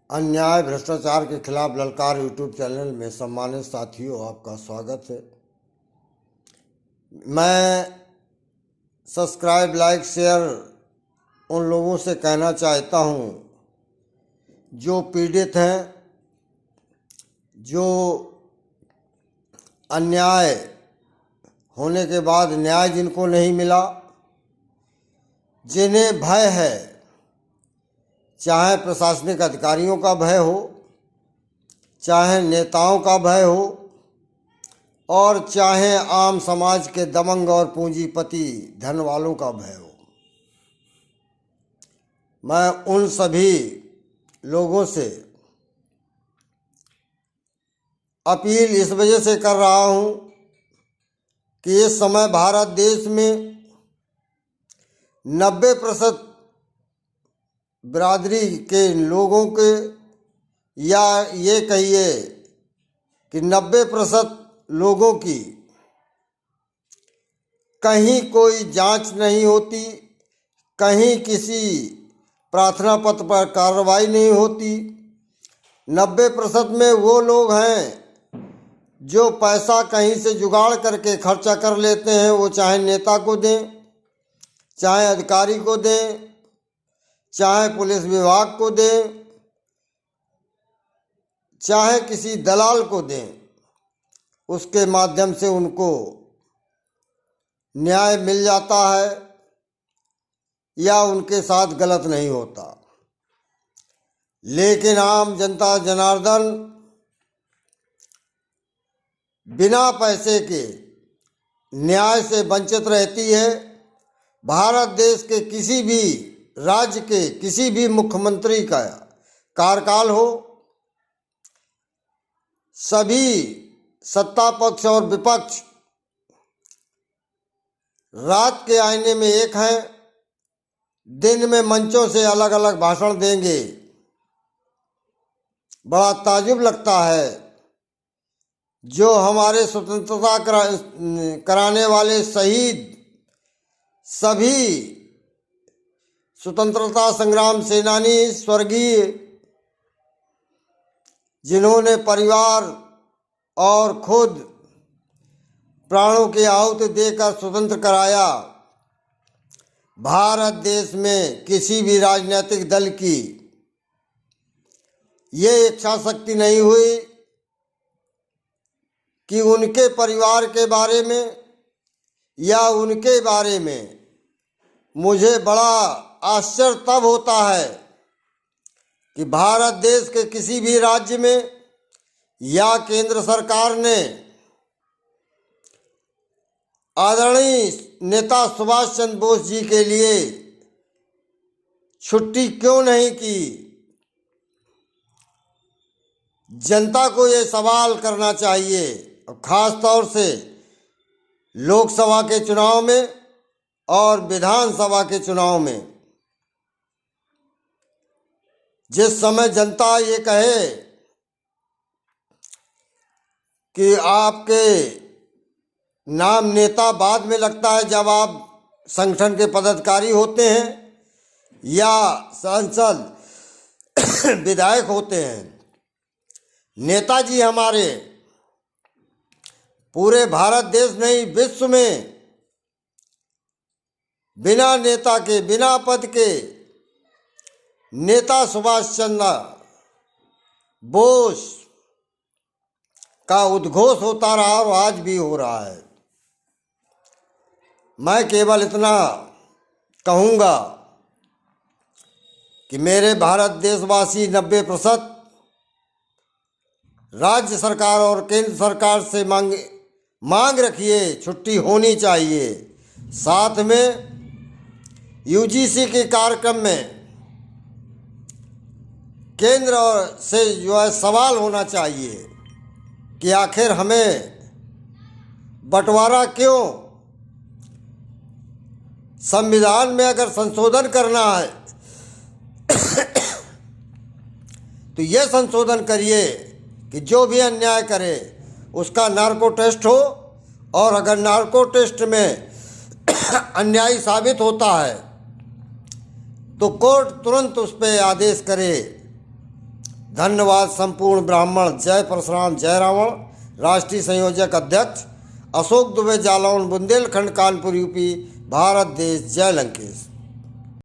अन्याय भ्रष्टाचार के खिलाफ ललकार यूट्यूब चैनल में सम्मानित साथियों आपका स्वागत है। मैं सब्सक्राइब लाइक शेयर उन लोगों से कहना चाहता हूं जो पीड़ित हैं, जो अन्याय होने के बाद न्याय जिनको नहीं मिला, जिन्हें भय है, चाहे प्रशासनिक अधिकारियों का भय हो, चाहे नेताओं का भय हो और चाहे आम समाज के दबंग और पूंजीपति धन वालों का भय हो। मैं उन सभी लोगों से अपील इस वजह से कर रहा हूं कि इस समय भारत देश में 90% बिरादरी के लोगों के, या ये कहिए कि 90% लोगों की कहीं कोई जांच नहीं होती, कहीं किसी प्रार्थना पत्र पर कार्रवाई नहीं होती। 90% में वो लोग हैं जो पैसा कहीं से जुगाड़ करके खर्चा कर लेते हैं। वो चाहे नेता को दें, चाहे अधिकारी को दें, चाहे पुलिस विभाग को दें, चाहे किसी दलाल को दें, उसके माध्यम से उनको न्याय मिल जाता है या उनके साथ गलत नहीं होता। लेकिन आम जनता जनार्दन बिना पैसे के न्याय से वंचित रहती है। भारत देश के किसी भी राज्य के किसी भी मुख्यमंत्री का कार्यकाल हो, सभी सत्ता पक्ष और विपक्ष रात के आईने में एक हैं, दिन में मंचों से अलग अलग भाषण देंगे। बड़ा ताज्जुब लगता है जो हमारे स्वतंत्रता कराने वाले शहीद, सभी स्वतंत्रता संग्राम सेनानी, स्वर्गीय, जिन्होंने परिवार और खुद प्राणों की आहुति देकर स्वतंत्र कराया, भारत देश में किसी भी राजनीतिक दल की ये इच्छा शक्ति नहीं हुई कि उनके परिवार के बारे में या उनके बारे में। मुझे बड़ा आश्चर्य तब होता है कि भारत देश के किसी भी राज्य में या केंद्र सरकार ने आदरणीय नेता सुभाष चंद्र बोस जी के लिए छुट्टी क्यों नहीं की। जनता को ये सवाल करना चाहिए, और ख़ास तौर से लोकसभा के चुनाव में और विधानसभा के चुनाव में। जिस समय जनता ये कहे कि आपके नाम नेता बाद में लगता है जब आप संगठन के पदाधिकारी होते हैं या सांसद विधायक होते हैं। नेताजी हमारे पूरे भारत देश नहीं, विश्व में बिना नेता के, बिना पद के नेता सुभाष चंद्र बोस का उद्घोष होता रहा और आज भी हो रहा है। मैं केवल इतना कहूँगा कि मेरे भारत देशवासी 90% राज्य सरकार और केंद्र सरकार से मांग रखिए, छुट्टी होनी चाहिए। साथ में यूजीसी के कार्यक्रम में केंद्र से जो है सवाल होना चाहिए कि आखिर हमें बंटवारा क्यों। संविधान में अगर संशोधन करना है तो ये संशोधन करिए कि जो भी अन्याय करे उसका नार्को टेस्ट हो, और अगर नार्को टेस्ट में अन्यायी साबित होता है तो कोर्ट तुरंत उस पर आदेश करे धन्यवाद। संपूर्ण ब्राह्मण। जय परशुराम जय रावण। राष्ट्रीय संयोजक अध्यक्ष अशोक दुबे, जालौन, बुंदेलखंड, कानपुर, यूपी, भारत देश। जय लंकेश।